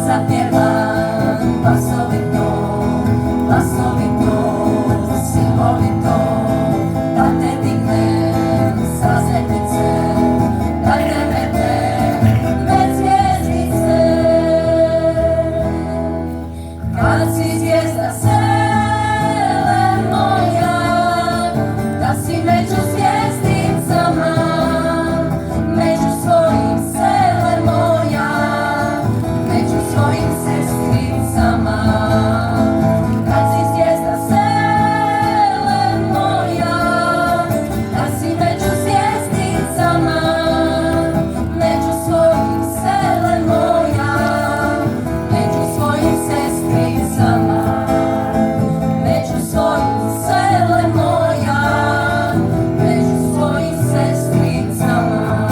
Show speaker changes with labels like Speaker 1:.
Speaker 1: zapjevam glasovito, glasovito, silovito, da te dignem sa zemljice, da te metem med zvjezdice. Kad si zvijezda sele moja, da si među zvijezdicama, među svojim sele moja, među svojim sestricama. Kad si zvijezda sele moja, da si među zvijezdicama, među svojim sele moja, među svojim sestricama, među svojim sele moja, među svojim sestricama.